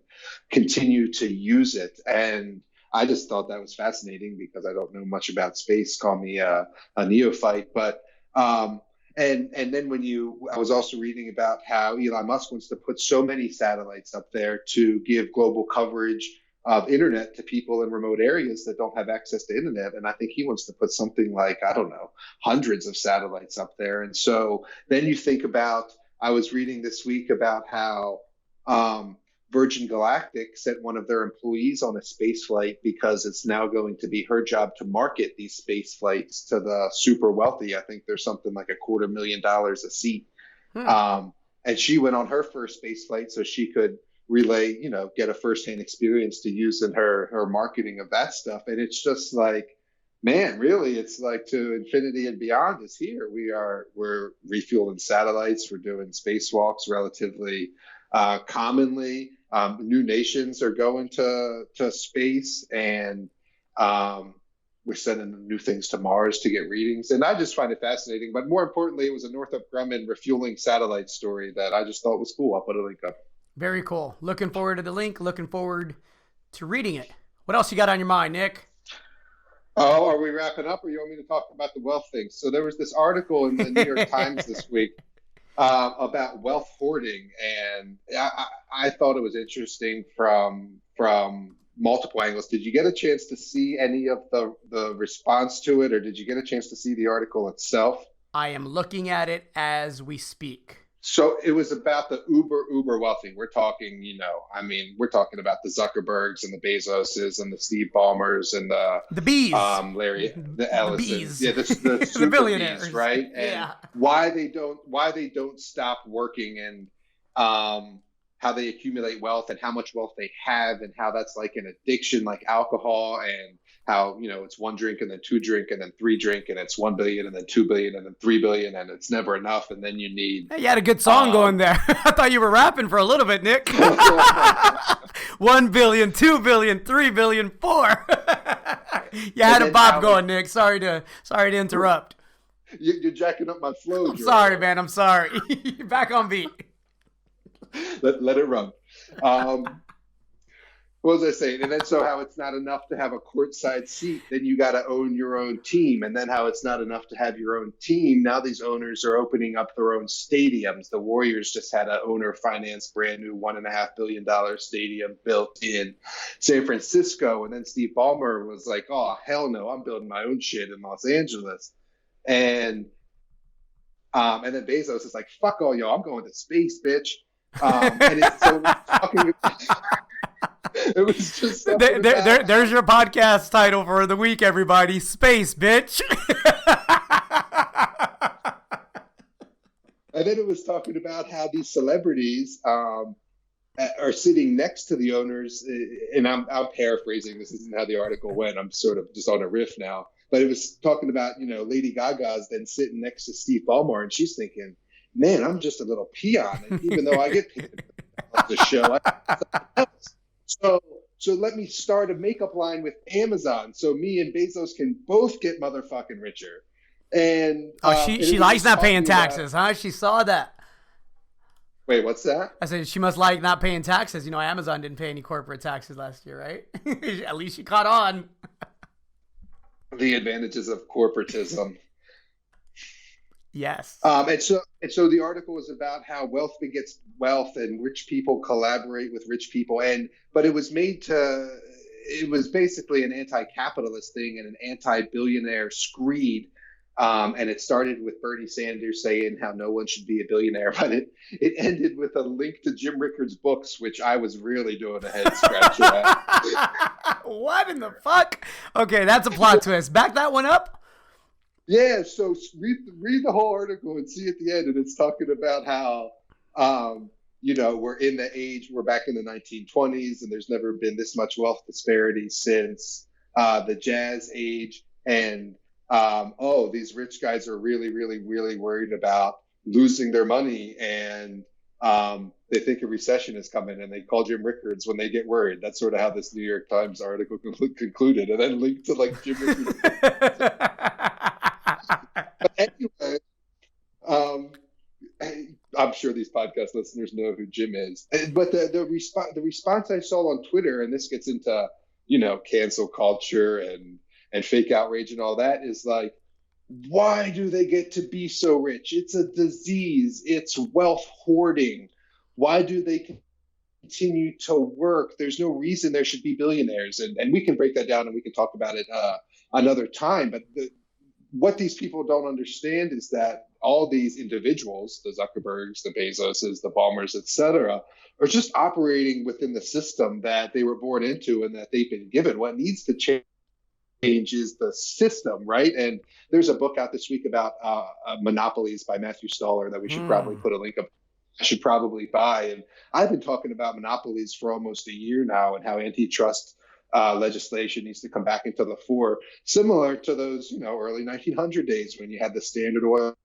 Speaker 2: continue to use it. And I just thought that was fascinating because I don't know much about space. Call me a neophyte, but and then I was also reading about how Elon Musk wants to put so many satellites up there to give global coverage of internet to people in remote areas that don't have access to internet. And I think he wants to put something like, I don't know, hundreds of satellites up there. And so then you think about, I was reading this week about how Virgin Galactic sent one of their employees on a space flight because it's now going to be her job to market these space flights to the super wealthy. I think there's something like $250,000 a seat. And she went on her first space flight so she could relay, get a firsthand experience to use in her marketing of that stuff. And it's just like, man, really, it's like to infinity and beyond is here. We're refueling satellites. We're doing spacewalks relatively commonly. New nations are going to space, and we're sending new things to Mars to get readings. And I just find it fascinating. But more importantly, it was a Northrop Grumman refueling satellite story that I just thought was cool. I'll put a link up.
Speaker 1: Very cool. Looking forward to the link. Looking forward to reading it. What else you got on your mind, Nick?
Speaker 2: Oh, are we wrapping up, or you want me to talk about the wealth thing? So there was this article in the New York Times this week about wealth hoarding, and I thought it was interesting from multiple angles. Did you get a chance to see any of the response to it, or did you get a chance to see the article itself?
Speaker 1: I am looking at it as we speak.
Speaker 2: So it was about the uber wealthy. We're talking, we're talking about the Zuckerbergs and the Bezoses and the Steve Ballmers and the bees, Larry, the Ellisons, the super
Speaker 1: billionaires,
Speaker 2: bees, right? And why they don't stop working, and how they accumulate wealth and how much wealth they have, and how that's like an addiction, like alcohol, and how, it's one drink and then two drink and then three drink, and it's 1 billion and then 2 billion and then 3 billion, and it's never enough. And then you need.
Speaker 1: Hey, you had a good song going there. I thought you were rapping for a little bit, Nick. 1 billion, 2 billion, 3 billion, 4. You had a bop going, Nick. Sorry to interrupt.
Speaker 2: You're jacking up my flow.
Speaker 1: I'm sorry, man. I'm sorry. You're back on beat.
Speaker 2: Let it run. What was I saying? And then so how it's not enough to have a courtside seat, then you got to own your own team. And then how it's not enough to have your own team, now these owners are opening up their own stadiums. The Warriors just had an owner-financed brand new $1.5 billion stadium built in San Francisco. And then Steve Ballmer was like, oh, hell no, I'm building my own shit in Los Angeles. And then Bezos is like, fuck all y'all, I'm going to space, bitch. And it's so fucking... It was just
Speaker 1: there's your podcast title for the week, everybody. Space, bitch.
Speaker 2: And then it was talking about how these celebrities are sitting next to the owners, and I'm paraphrasing. This isn't how the article went. I'm sort of just on a riff now, but it was talking about Lady Gaga's then sitting next to Steve Ballmer, and she's thinking, "Man, I'm just a little peon, and even though I get paid on the show, so let me start a makeup line with Amazon, so me and Bezos can both get motherfucking richer." And
Speaker 1: she likes not paying taxes, huh? She saw that.
Speaker 2: Wait, what's that?
Speaker 1: I said she must like not paying taxes. Amazon didn't pay any corporate taxes last year, right? At least she caught on.
Speaker 2: The advantages of corporatism.
Speaker 1: Yes.
Speaker 2: And so the article was about how wealth begets wealth, and rich people collaborate with rich people, but it was basically an anti-capitalist thing and an anti-billionaire screed. And it started with Bernie Sanders saying how no one should be a billionaire, but it ended with a link to Jim Rickards' books, which I was really doing a head scratcher at.
Speaker 1: What in the fuck? Okay, that's a plot twist. Back that one up.
Speaker 2: Yeah, so read the whole article and see at the end, and it's talking about how we're back in the 1920s, and there's never been this much wealth disparity since the Jazz Age, and these rich guys are really, really, really worried about losing their money, and they think a recession is coming, and they call Jim Rickards when they get worried. That's sort of how this New York Times article concluded, and then linked to like Jim Rickards. But anyway, I'm sure these podcast listeners know who Jim is. But the response I saw on Twitter, and this gets into cancel culture and fake outrage and all that, is like, why do they get to be so rich? It's a disease. It's wealth hoarding. Why do they continue to work? There's no reason there should be billionaires. And we can break that down and we can talk about it another time. But what these people don't understand is that all these individuals, the Zuckerbergs, the Bezoses, the Ballmers, et cetera, are just operating within the system that they were born into and that they've been given. What needs to change is the system, right? And there's a book out this week about monopolies by Matthew Stoller that we should probably put a link up. I should probably buy. And I've been talking about monopolies for almost a year now, and how antitrust legislation needs to come back into the fore, similar to those, early 1900 days when you had the Standard Oil,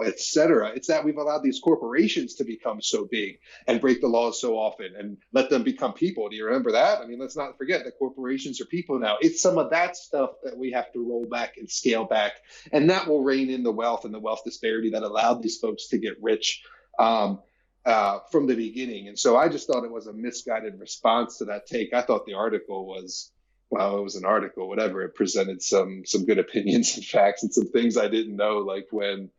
Speaker 2: et cetera. It's that we've allowed these corporations to become so big and break the laws so often and let them become people. Do you remember that? I mean, let's not forget that corporations are people now. It's some of that stuff that we have to roll back and scale back, and that will rein in the wealth and the wealth disparity that allowed these folks to get rich from the beginning. And so I just thought it was a misguided response to that take. I thought the article was, well, it was an article, whatever. It presented some good opinions and facts and some things I didn't know, like when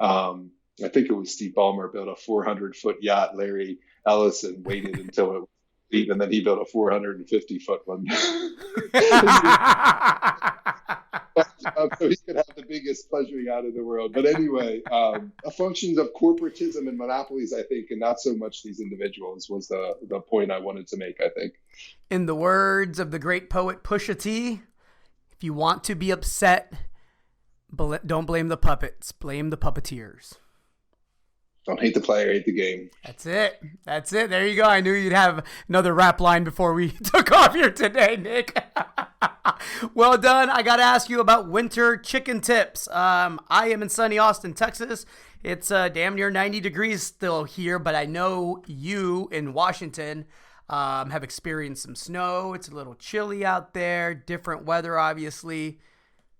Speaker 2: I think it was Steve Ballmer built a 400-foot yacht. Larry Ellison waited until it was deep, and then he built a 450-foot one. So he could have the biggest pleasure yacht in the world. But anyway, functions of corporatism and monopolies, I think, and not so much these individuals, was the point I wanted to make, I think.
Speaker 1: In the words of the great poet Pusha T, if you want to be upset, don't blame the puppets, blame the puppeteers.
Speaker 2: Don't hate the player, hate the game.
Speaker 1: That's it. There you go. I knew you'd have another rap line before we took off here today, Nick. Well done. I got to ask you about winter chicken tips. I am in sunny Austin, Texas. It's damn near 90 degrees still here, but I know you in Washington have experienced some snow. It's a little chilly out there. Different weather, obviously.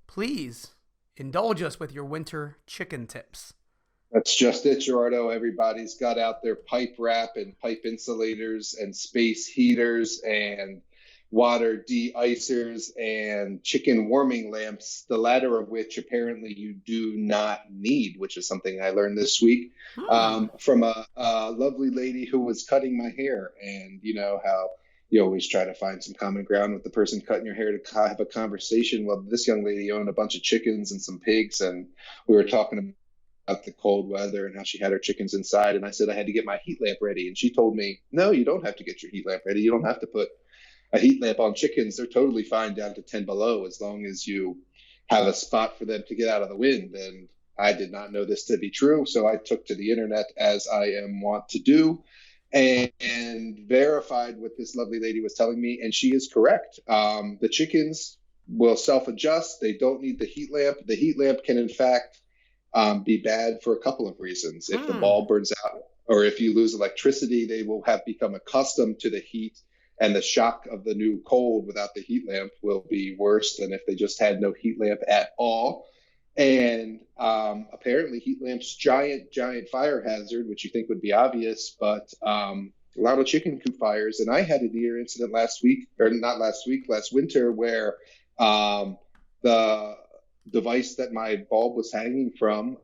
Speaker 1: Please indulge us with your winter chicken tips.
Speaker 2: That's just it, Gerardo. Everybody's got out their pipe wrap and pipe insulators and space heaters and water de-icers and chicken warming lamps, the latter of which apparently you do not need, which is something I learned this week from a lovely lady who was cutting my hair. And you know how you always try to find some common ground with the person cutting your hair to have a conversation. Well, this young lady owned a bunch of chickens and some pigs, and we were talking about the cold weather and how she had her chickens inside. And I said I had to get my heat lamp ready. And she told me, no, you don't have to get your heat lamp ready. You don't have to put a heat lamp on chickens. They're totally fine down to 10 below as long as you have a spot for them to get out of the wind. And I did not know this to be true. So I took to the internet, as I am wont to do, and verified what this lovely lady was telling me, and she is correct. The chickens will self-adjust. They don't need the heat lamp. The heat lamp can, in fact, be bad for a couple of reasons. If the bulb burns out or if you lose electricity, they will have become accustomed to the heat, and the shock of the new cold without the heat lamp will be worse than if they just had no heat lamp at all. And apparently heat lamps, giant fire hazard, which you think would be obvious, but a lot of chicken coop fires. And I had a near incident last winter, where the device that my bulb was hanging from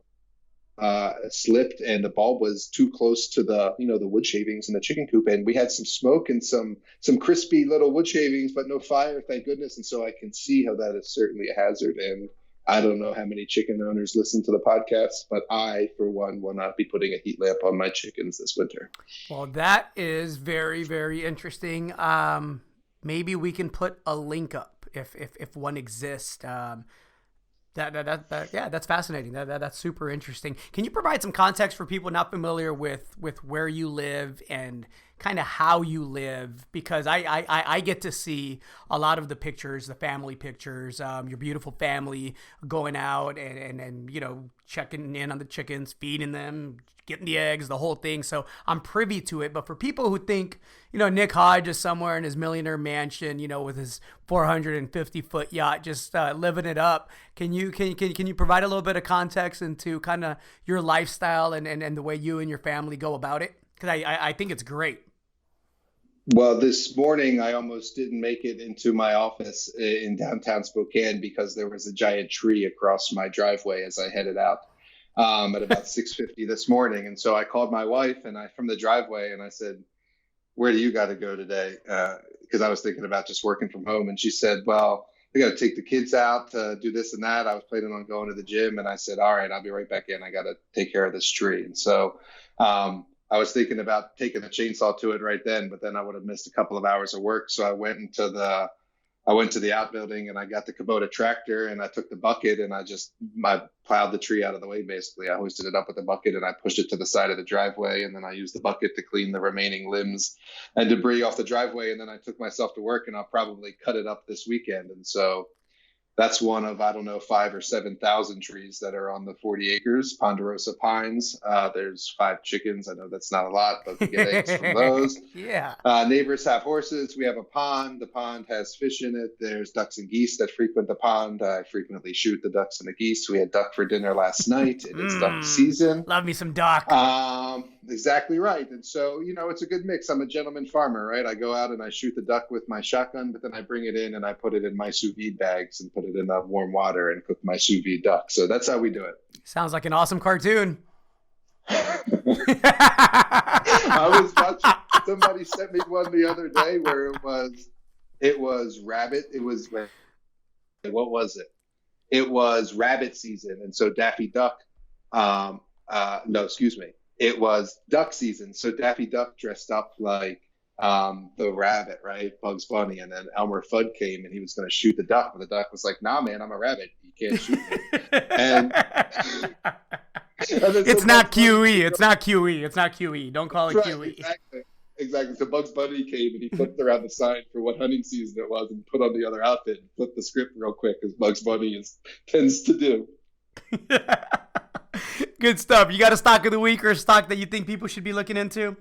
Speaker 2: slipped, and the bulb was too close to the wood shavings in the chicken coop, and we had some smoke and some crispy little wood shavings, but no fire, thank goodness. And so I can see how that is certainly a hazard. And I don't know how many chicken owners listen to the podcast, but I, for one, will not be putting a heat lamp on my chickens this winter.
Speaker 1: Well, that is very, very interesting. Maybe we can put a link up if one exists. That's fascinating. That's super interesting. Can you provide some context for people not familiar with where you live and kind of how you live? Because I get to see a lot of the pictures, the family pictures, your beautiful family going out and checking in on the chickens, feeding them, getting the eggs, the whole thing. So I'm privy to it. But for people who think, Nick Hodge is somewhere in his millionaire mansion, with his 450-foot yacht, just living it up. Can you provide a little bit of context into kind of your lifestyle and the way you and your family go about it? Because I think it's great.
Speaker 2: Well, this morning I almost didn't make it into my office in downtown Spokane because there was a giant tree across my driveway as I headed out at about 6:50 this morning. And so I called my wife from the driveway, and I said, "Where do you got to go today?" Because I was thinking about just working from home. And she said, "Well, we got to take the kids out to do this and that." I was planning on going to the gym, and I said, "All right, I'll be right back in. I got to take care of this tree." And so I was thinking about taking a chainsaw to it right then, but then I would have missed a couple of hours of work. So I went to the outbuilding, and I got the Kubota tractor, and I took the bucket, and I plowed the tree out of the way. Basically, I hoisted it up with the bucket, and I pushed it to the side of the driveway, and then I used the bucket to clean the remaining limbs and debris off the driveway. And then I took myself to work, and I'll probably cut it up this weekend. And so that's one of, I don't know, 5,000 or 7,000 trees that are on the 40 acres, ponderosa pines. There's 5 chickens. I know that's not a lot, but we get eggs from those.
Speaker 1: Yeah.
Speaker 2: Neighbors have horses. We have a pond. The pond has fish in it. There's ducks and geese that frequent the pond. I frequently shoot the ducks and the geese. We had duck for dinner last night, and it's duck season.
Speaker 1: Love me some duck.
Speaker 2: Exactly right. And so, it's a good mix. I'm a gentleman farmer, right? I go out and I shoot the duck with my shotgun, but then I bring it in and I put it in my sous vide bags and put it in the warm water and cook my sous vide duck. So that's how we do it.
Speaker 1: Sounds like an awesome cartoon.
Speaker 2: I was watching, somebody sent me one the other day where it was rabbit. What was it? It was rabbit season. And so Daffy Duck, it was duck season. So Daffy Duck dressed up like the rabbit, right? Bugs Bunny. And then Elmer Fudd came and he was going to shoot the duck. But the duck was like, "Nah, man, I'm a rabbit. You can't shoot me." And
Speaker 1: it's not QE. It's not QE. It's not QE. Don't call it QE.
Speaker 2: Exactly. So Bugs Bunny came and he flipped around the sign for what hunting season it was and put on the other outfit and flipped the script real quick, as Bugs Bunny tends to do.
Speaker 1: Good stuff. You got a stock of the week or a stock that you think people should be looking into?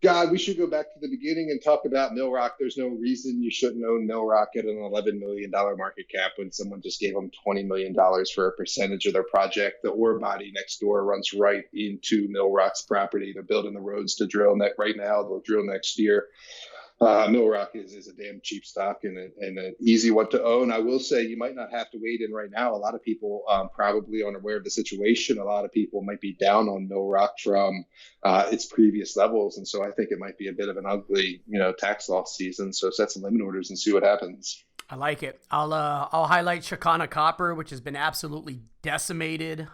Speaker 2: God, we should go back to the beginning and talk about Millrock. There's no reason you shouldn't own Millrock at an $11 million market cap when someone just gave them $20 million for a percentage of their project. The ore body next door runs right into Millrock's property. They're building the roads to drill right now. They'll drill next year. Millrock is a damn cheap stock and an easy one to own. I will say you might not have to wade in right now. A lot of people probably aren't aware of the situation. A lot of people might be down on Millrock from its previous levels. And so I think it might be a bit of an ugly, tax loss season. So set some limit orders and see what happens.
Speaker 1: I like it. I'll highlight Chakana copper, which has been absolutely decimated.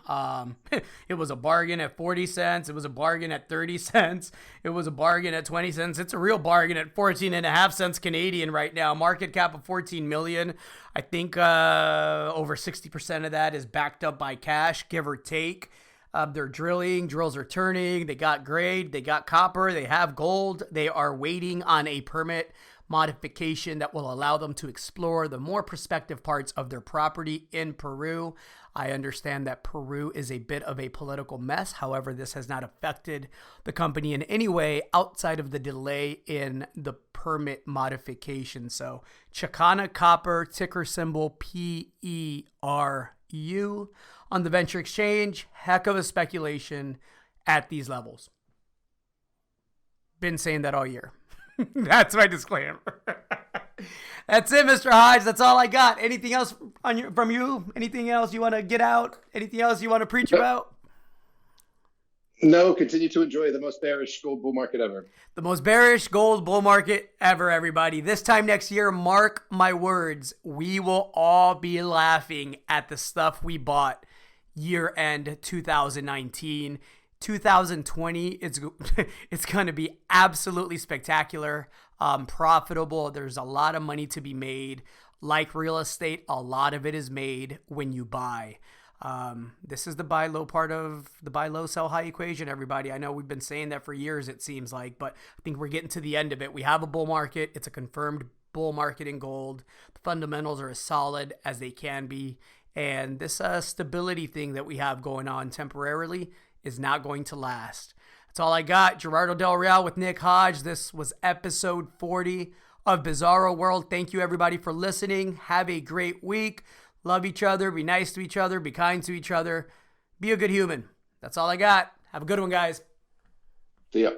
Speaker 1: It was a bargain at 40 cents. It was a bargain at 30 cents. It was a bargain at 20 cents. It's a real bargain at 14.5 cents Canadian right now. Market cap of 14 million. I think over 60% of that is backed up by cash, give or take. They're drilling, drills are turning, they got grade, they got copper, they have gold. They are waiting on a permit modification that will allow them to explore the more prospective parts of their property in Peru. I understand that Peru is a bit of a political mess. However, this has not affected the company in any way outside of the delay in the permit modification. So Chakana copper, ticker symbol PERU on the venture exchange. Heck of a speculation at these levels. Been saying that all year. That's my disclaimer. That's it, Mr. Hodge. That's all I got. Anything else from you? Anything else you want to get out? Anything else you want to preach about?
Speaker 2: No, continue to enjoy the most bearish gold bull market ever.
Speaker 1: The most bearish gold bull market ever, everybody. This time next year, mark my words, we will all be laughing at the stuff we bought year-end 2019. 2020, it's going to be absolutely spectacular, profitable. There's a lot of money to be made. Like real estate, a lot of it is made when you buy. This is the buy low part of the buy low, sell high equation, everybody. I know we've been saying that for years, it seems like, but I think we're getting to the end of it. We have a bull market. It's a confirmed bull market in gold. The fundamentals are as solid as they can be. And this stability thing that we have going on temporarily is not going to last. That's all I got. Gerardo Del Real with Nick Hodge. This was episode 40 of Bizarro World. Thank you, everybody, for listening. Have a great week. Love each other. Be nice to each other. Be kind to each other. Be a good human. That's all I got. Have a good one, guys.
Speaker 2: See ya.